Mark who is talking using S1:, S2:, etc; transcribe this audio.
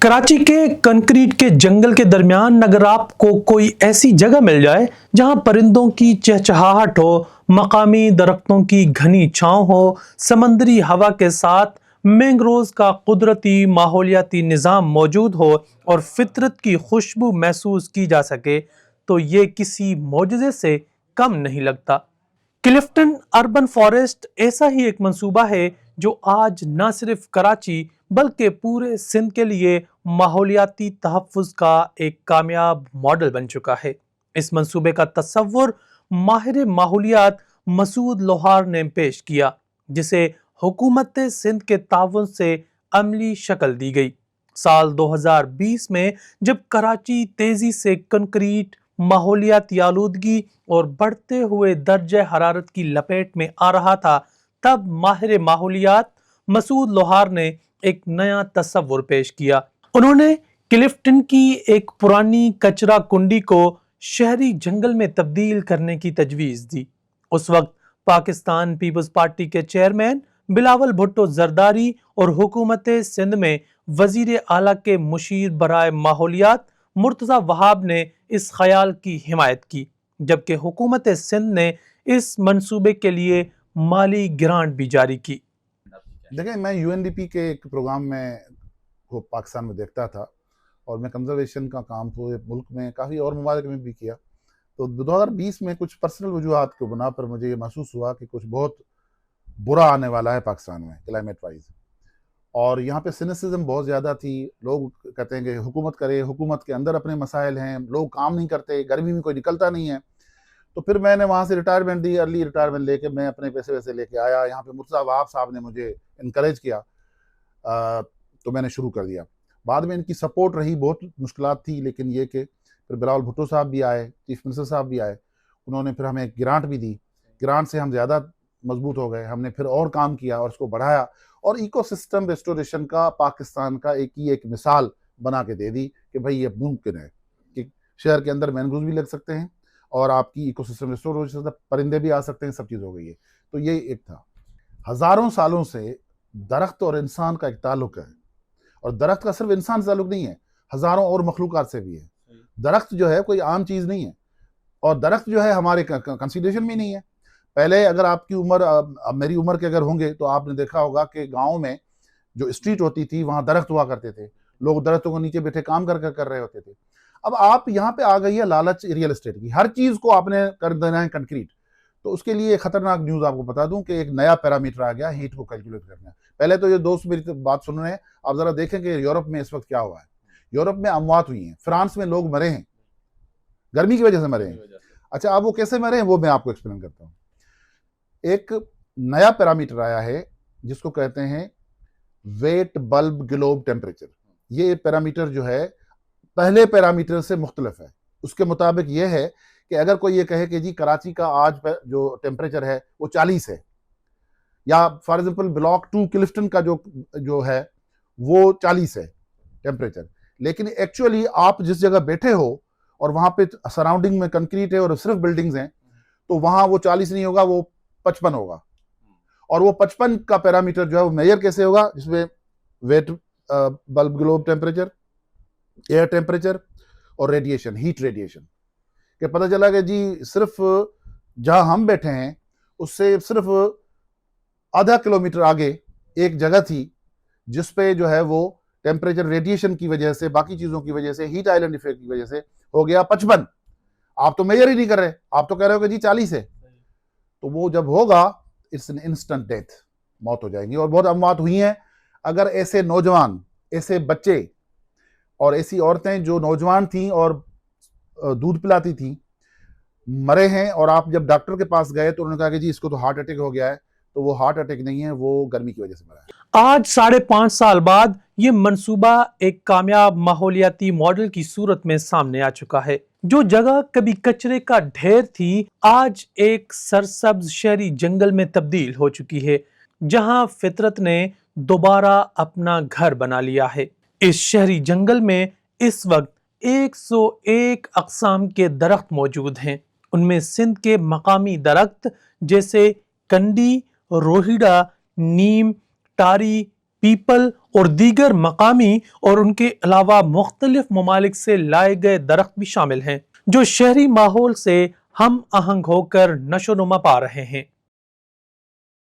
S1: कराची के कंक्रीट के जंगल के दरमियान अगर आपको कोई ऐसी जगह मिल जाए जहां परिंदों की चहचहाहट हो, मकामी दरख्तों की घनी छांव हो, समंदरी हवा के साथ मैंग्रोव्स का कुदरती माहौलियाती निज़ाम मौजूद हो और फितरत की खुशबू महसूस की जा सके, तो ये किसी मोजज़े से कम नहीं लगता। क्लिफ्टन अर्बन फॉरेस्ट ऐसा ही एक मंसूबा है जो आज न सिर्फ कराची बल्कि पूरे सिंध के लिए माहौलियाती तहफ़्फ़ुज़ का एक कामयाब मॉडल बन चुका है। इस मंसूबे का तस्वुर माहिर माहौलियात मसूद लोहार ने पेश किया, जिसे हुकूमत सिंध के ताउन से अमली शक्ल दी गई। साल 2020 में जब कराची तेजी से कंक्रीट, माहौलियाती आलूदगी और बढ़ते हुए दर्जे हरारत की लपेट में आ रहा था, तब माहिर माहौलियात मसूद लोहार ने एक नया तस्वुर पेश किया। उन्होंने क्लिफ्टन की एक पुरानी कचरा कुंडी को शहरी जंगल में तब्दील करने की तजवीज़ दी। उस वक्त पाकिस्तान पीपल्स पार्टी के चेयरमैन बिलावल भुट्टो जरदारी और हुकूमत सिंध में वजीर आला के मुशीर बराए माहौलियात मुर्तज़ा वहाब ने इस ख्याल की हिमायत की, जबकि हुकूमत सिंध ने इस मंसूबे के लिए माली ग्रांट भी जारी की।
S2: देखें, मैं यूएनडीपी के एक प्रोग्राम में को पाकिस्तान में देखता था और मैं कंजर्वेशन का काम पूरे मुल्क में काफ़ी और ममालिक में भी किया। तो 2020 में कुछ पर्सनल वजूहात के बना पर मुझे ये महसूस हुआ कि कुछ बहुत बुरा आने वाला है पाकिस्तान में क्लाइमेट वाइज, और यहाँ पे सिनिसिज्म बहुत ज़्यादा थी। लोग कहते हैं कि हुकूमत करे, हुकूमत के अंदर अपने मसाइल हैं, लोग काम नहीं करते, गर्मी में कोई निकलता नहीं है। तो फिर मैंने वहाँ से रिटायरमेंट दी, अर्ली रिटायरमेंट लेके मैं अपने पैसे वैसे लेके आया। यहाँ पे मुर्तज़ा वहाब साहब ने मुझे इनकरेज किया, तो मैंने शुरू कर दिया। बाद में इनकी सपोर्ट रही, बहुत मुश्किलात थी, लेकिन ये कि फिर बिलावल भुट्टो साहब भी आए, चीफ मिनिस्टर साहब भी आए, उन्होंने फिर हमें ग्रांट भी दी। ग्रांट से हम ज़्यादा मजबूत हो गए, हमने फिर और काम किया और इसको बढ़ाया और इकोसिस्टम रेस्टोरेशन का पाकिस्तान का एक मिसाल बना के दे दी कि भाई ये मुमकिन है कि शहर के अंदर मैंग्रोव भी लग सकते हैं और आपकी इकोसिस्टम रिस्टोर हो सकता है, परिंदे भी आ सकते हैं, सब चीज़ हो गई है। तो ये एक था। हज़ारों सालों से दरख्त और इंसान का एक ताल्लुक है, और दरख्त का सिर्फ इंसान से ताल्लुक नहीं है, हज़ारों और मखलूक़ात से भी है। दरख्त जो है कोई आम चीज़ नहीं है, और दरख्त जो है हमारे कंसीडरेशन में नहीं है। पहले अगर आपकी उम्र, अब मेरी उम्र के अगर होंगे तो आपने देखा होगा कि गाँव में जो स्ट्रीट होती थी वहाँ दरख्त हुआ करते थे, लोग दरख्तों को नीचे बैठे काम कर रहे होते थे। अब आप यहाँ पे आ गई है लालच रियल एस्टेट की, हर चीज़ को आपने कर देना है कंक्रीट। तो उसके लिए खतरनाक न्यूज़ आपको बता दूं कि एक नया पैरामीटर आ गया हीट को कैलकुलेट करना। पहले तो ये दोस्त मेरी बात सुन रहे हैं, आप ज़रा देखें कि यूरोप में इस वक्त क्या हुआ है। यूरोप में अमवात हुई हैं, फ्रांस में लोग मरे हैं, गर्मी की वजह से मरे हैं। अच्छा, अब वो कैसे मरे हैं वो मैं आपको एक्सप्लेन करता हूँ। एक नया पैरामीटर आया है जिसको कहते हैं वेट बल्ब ग्लोब टेम्परेचर। ये पैरामीटर जो है पहले पैरामीटर से मुख्तलिफ है। उसके मुताबिक ये है कि अगर कोई ये कहे कि जी कराची का आज जो टेम्परेचर है वो 40 है, या फॉर एग्जांपल ब्लॉक 2 क्लिफ्टन का जो है वो 40 है टेम्परेचर, लेकिन एक्चुअली आप जिस जगह बैठे हो और वहाँ पे सराउंडिंग में कंक्रीट है और सिर्फ बिल्डिंग्स हैं, तो वहाँ वो 40 नहीं होगा, वो 55 होगा। और वो 55 का पैरामीटर जो है वो मेजर कैसे होगा, जिसमें wet bulb globe temperature, air temperature और रेडिएशन, हीट रेडिएशन, कि पता चला कि जी सिर्फ जहां हम बैठे हैं उससे सिर्फ आधा किलोमीटर आगे एक जगह थी जिस पे जो है वो टेम्परेचर रेडिएशन की वजह से, बाकी चीजों की वजह से, हीट आइलैंड इफेक्ट की वजह से हो गया 55। आप तो मेजर ही नहीं कर रहे, आप तो कह रहे हो कि जी 40 है। तो वो जब होगा इट्स एन इंस्टेंट डेथ, मौत हो जाएगी। और बहुत अमवात हुई हैं। अगर ऐसे नौजवान, ऐसे बच्चे और ऐसी औरतें जो नौजवान थीं और दूध पिलाती थीं मरे हैं, और आप जब डॉक्टर के पास गए तो उन्होंने कहा कि जी इसको तो हार्ट अटैक हो गया है, तो वो हार्ट अटैक नहीं है, वो गर्मी की वजह से मरा है।
S1: आज 5.5 साल बाद ये मंसूबा एक कामयाब माहौलियाती मॉडल की सूरत में सामने आ चुका है। जो जगह कभी कचरे का ढेर थी, आज एक सरसब्ज शहरी जंगल में तब्दील हो चुकी है, जहां फितरत ने दोबारा अपना घर बना लिया है। इस शहरी जंगल में इस वक्त 101 अक़साम के दरख्त मौजूद हैं। उनमें सिंध के मकामी दरख्त जैसे कंडी, रोहिड़ा, नीम, टारी, پیپل اور دیگر مقامی اور ان کے علاوہ مختلف ممالک سے لائے گئے درخت بھی شامل ہیں جو شہری ماحول سے ہم آہنگ ہو کر نشو و نما پا رہے ہیں۔